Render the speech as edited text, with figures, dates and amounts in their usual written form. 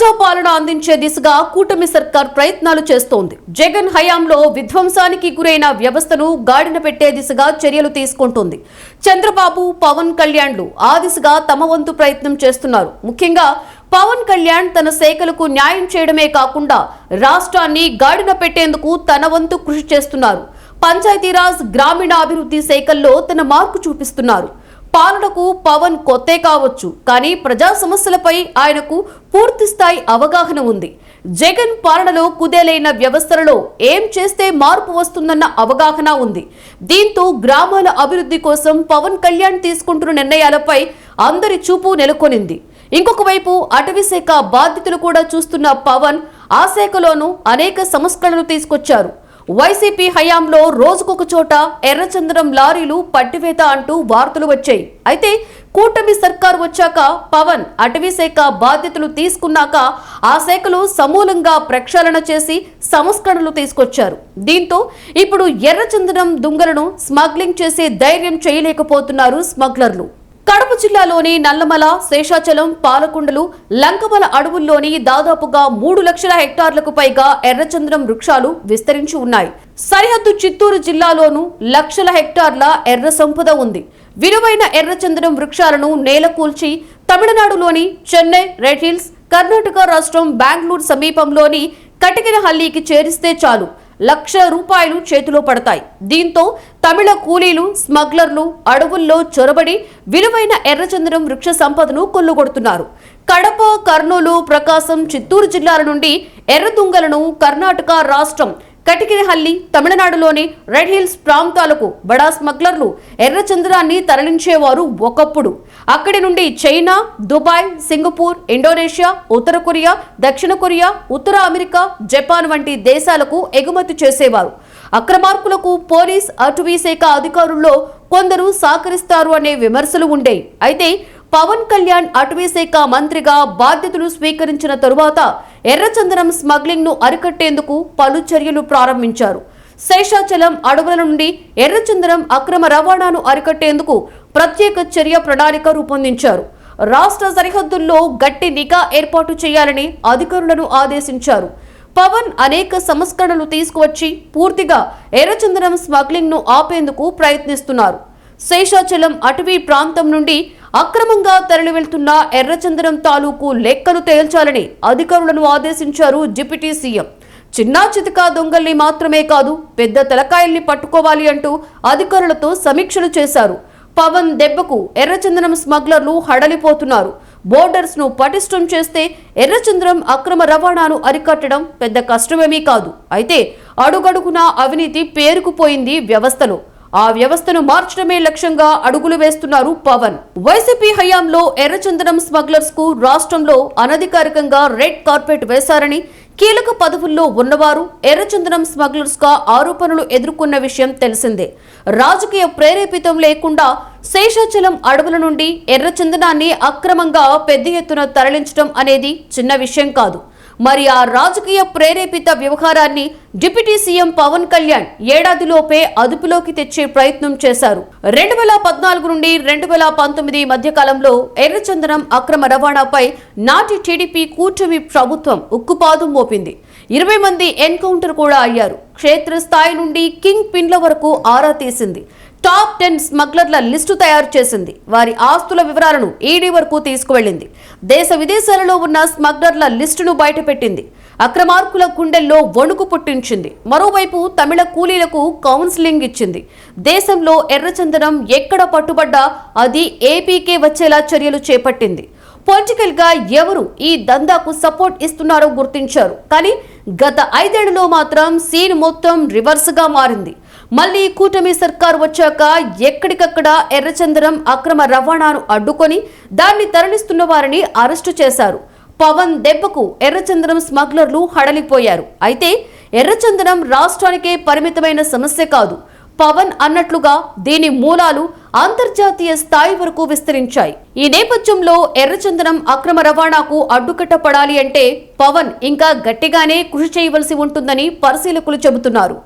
ప్రజాపాలన అందించే దిశగా కూటమి సర్కార్ ప్రయత్నాలు చేస్తోంది. జగన్ హయాంలో విధ్వంసానికి గురైన వ్యవస్థను గాడిన పెట్టే దిశగా చర్యలు తీసుకుంటోంది. చంద్రబాబు, పవన్ కళ్యాణ్లు ఆ దిశగా తమ వంతు ప్రయత్నం చేస్తున్నారు. ముఖ్యంగా పవన్ కళ్యాణ్ తన శాఖలకు న్యాయం చేయడమే కాకుండా రాష్ట్రాన్ని గాడిన పెట్టేందుకు తన వంతు కృషి చేస్తున్నారు. పంచాయతీరాజ్, గ్రామీణాభివృద్ధి శాఖల్లో తన మార్కు చూపిస్తున్నారు. పాలనకు పవన్ కొత్తే కావచ్చు, కానీ ప్రజా సమస్యలపై ఆయనకు పూర్తి స్థాయి అవగాహన ఉంది. జగన్ పాలనలో కుదేలైన వ్యవస్థలలో ఏం చేస్తే మార్పు వస్తుందన్న అవగాహన ఉంది. దీంతో గ్రామాల అభివృద్ధి కోసం పవన్ కళ్యాణ్ తీసుకుంటున్న నిర్ణయాలపై అందరి చూపు నెలకొనింది. ఇంకొక వైపు అటవీ శాఖ బాధ్యతలు కూడా చూస్తున్న పవన్ ఆ శాఖలోనూ అనేక సంస్కరణలు తీసుకొచ్చారు. వైసీపీ హయాంలో రోజుకొక చోట ఎర్రచందనం లారీలు పట్టివేత అంటూ వార్తలు వచ్చాయి. అయితే కూటమి సర్కార్ వచ్చాక పవన్ అటవీ శాఖ బాధ్యతలు తీసుకున్నాక ఆ శాఖలో సమూలంగా ప్రక్షాళన చేసి సంస్కరణలు తీసుకొచ్చారు. దీంతో ఇప్పుడు ఎర్రచందనం దుంగలను స్మగ్లింగ్ చేసే ధైర్యం చేయలేకపోతున్నారు స్మగ్లర్లు. కడప జిల్లాలోని నల్లమల, శేషాచలం, పాలకొండలు, లంకమల అడవుల్లోని దాదాపుగా 3 లక్షల హెక్టార్లకు పైగా ఎర్రచందనం వృక్షాలు విస్తరించి ఉన్నాయి. సరిహద్దు చిత్తూరు జిల్లాలోనూ లక్షల హెక్టార్ల ఎర్ర సంపద ఉంది. విలువైన ఎర్రచందనం వృక్షాలను నేలకూల్చి తమిళనాడులోని చెన్నై, రెడ్ హిల్స్, కర్ణాటక రాష్ట్రం బెంగళూరు సమీపంలోని కటికినహల్లికి చేరిస్తే చాలు ₹1,00,000 చేతిలో పడతాయి. దీంతో తమిళ కూలీలు, స్మగ్లర్లు అడవుల్లో చొరబడి విలువైన ఎర్రచందనం వృక్ష సంపదను కొల్లుగొడుతున్నారు. కడప, కర్నూలు, ప్రకాశం, చిత్తూరు జిల్లాల నుండి ఎర్రదుంగలను కర్ణాటక రాష్ట్రం కటికినహల్లి, తమిళనాడులోని రెడ్ హిల్స్ ప్రాంతాలకు బడా స్మగ్లర్లు ఎర్రచందనాన్ని తరలించేవారు ఒకప్పుడు. అక్కడి నుండి చైనా, దుబాయ్, సింగపూర్, ఇండోనేషియా, ఉత్తర కొరియా, దక్షిణ కొరియా, ఉత్తర అమెరికా, జపాన్ వంటి దేశాలకు ఎగుమతి చేసేవారు. అక్రమార్కులకు పోలీస్, అటవీ శాఖ అధికారుల్లో కొందరు సహకరిస్తారు అనే విమర్శలు ఉండేవి. అయితే పవన్ కళ్యాణ్ అటవీ శాఖ మంత్రిగా బాధ్యతలు స్వీకరించిన తరువాత ఎర్రచందనం స్మగ్లింగ్ ను అరికట్టేందుకు పలు చర్యలు ప్రారంభించారు. శేషాచలం అడవుల నుండి ఎర్రచందనం అక్రమ రవాణాను అరికట్టేందుకు ప్రత్యేక చర్య ప్రణాళిక రూపొందించారు. రాష్ట్ర సరిహద్దుల్లో గట్టి నిఘా ఏర్పాటు చేయాలని అధికారులను ఆదేశించారు. పవన్ అనేక సంస్కరణలు తీసుకువచ్చి పూర్తిగా ఎర్రచందనం స్మగ్లింగ్ ను ఆపేందుకు ప్రయత్నిస్తున్నారు. శేషాచలం అటవీ ప్రాంతం నుండి అక్రమంగా తరలి వెళ్తున్న ఎర్రచందనం తాలూకు లెక్కలు తేల్చాలని అధికారులను ఆదేశించారు డిప్యూటీ సీఎం. చిన్నా చితకా దొంగల్ని మాత్రమే కాదు, పెద్ద తలకాయల్ని పట్టుకోవాలి అంటూ అధికారులతో సమీక్షలు చేశారు. పవన్ దెబ్బకు ఎర్రచందనం స్మగ్లర్లు హడలిపోతున్నారు. బోర్డర్స్ ను పటిష్టం చేస్తే ఎర్రచందనం అక్రమ రవాణాను అరికట్టడం పెద్ద కష్టమేమీ కాదు. అయితే అడుగడుగునా అవినీతి పేరుకుపోయింది వ్యవస్థలో. ఆ వ్యవస్థను మార్చడమే లక్ష్యంగా అడుగులు వేస్తున్నారు పవన్. వైసీపీ హయాంలో ఎర్రచందనం స్మగ్లర్స్ కు రాష్ట్రంలో అనధికారికంగా రెడ్ కార్పెట్ వేశారని, కీలక పదవుల్లో ఉన్నవారు ఎర్రచందనం స్మగ్లర్స్ గా ఆరోపణలు ఎదుర్కొన్న విషయం తెలిసిందే. రాజకీయ ప్రేరేపితం లేకుండా శేషాచలం అడవుల నుండి ఎర్రచందనాన్ని అక్రమంగా పెద్ద ఎత్తున తరలించడం అనేది చిన్న విషయం కాదు. మరి ఆ రాజకీయ ప్రేరేపిత వ్యవహారాన్ని డిప్యూటీ సీఎం పవన్ కళ్యాణ్ ఏడాదిలోపే అదుపులోకి తెచ్చే ప్రయత్నం చేశారు. 2014 నుండి 2019 మధ్య కాలంలో ఎర్రచందనం అక్రమ రవాణాపై నాటి టీడీపీ కూటమి ప్రభుత్వం ఉక్కుపాదం మోపింది. 20 మంది ఎన్కౌంటర్ కూడా అయ్యారు. క్షేత్రస్థాయి నుండి కింగ్ పిన్ల వరకు ఆరా తీసింది. టాప్ 10 స్మగ్లర్ల లిస్టు తయారు చేసింది. వారి ఆస్తుల వివరాలను ఈడీ వరకు తీసుకువెళ్లింది. దేశ విదేశాలలో ఉన్న స్మగ్లర్ల లిస్టును బయటపెట్టింది. అక్రమార్కుల గుండెల్లో వణుకు పుట్టించింది. మరోవైపు తమిళ కూలీలకు కౌన్సిలింగ్ ఇచ్చింది. దేశంలో ఎర్రచందనం ఎక్కడ పట్టుబడ్డా అది ఏపీకే వచ్చేలా చర్యలు చేపట్టింది. పొలిటికల్ గా ఎవరు ఈ దందాకు సపోర్ట్ ఇస్తున్నారో గుర్తించారు. కానీ గత 5 ఏళ్లలో మాత్రం సీన్ మొత్తం రివర్స్ గా మారింది. మళ్లీ కూటమి సర్కార్ వచ్చాక ఎక్కడికక్కడ ఎర్రచందనం అక్రమ రవాణాను అడ్డుకొని దాన్ని తరలిస్తున్న వారిని అరెస్టు చేశారు. పవన్ దెబ్బకు ఎర్రచందనం స్మగ్లర్లు హడలిపోయారు. అయితే ఎర్రచందనం రాష్ట్రానికే పరిమితమైన సమస్య కాదు. పవన్ అన్నట్లుగా దీని మూలాలు అంతర్జాతీయ స్థాయి వరకు విస్తరించాయి. ఈ నేపథ్యంలో ఎర్రచందనం అక్రమ రవాణాకు అడ్డుకట్ట పడాలి అంటే పవన్ ఇంకా గట్టిగానే కృషి చేయవలసి ఉంటుందని పరిశీలకులు చెబుతున్నారు.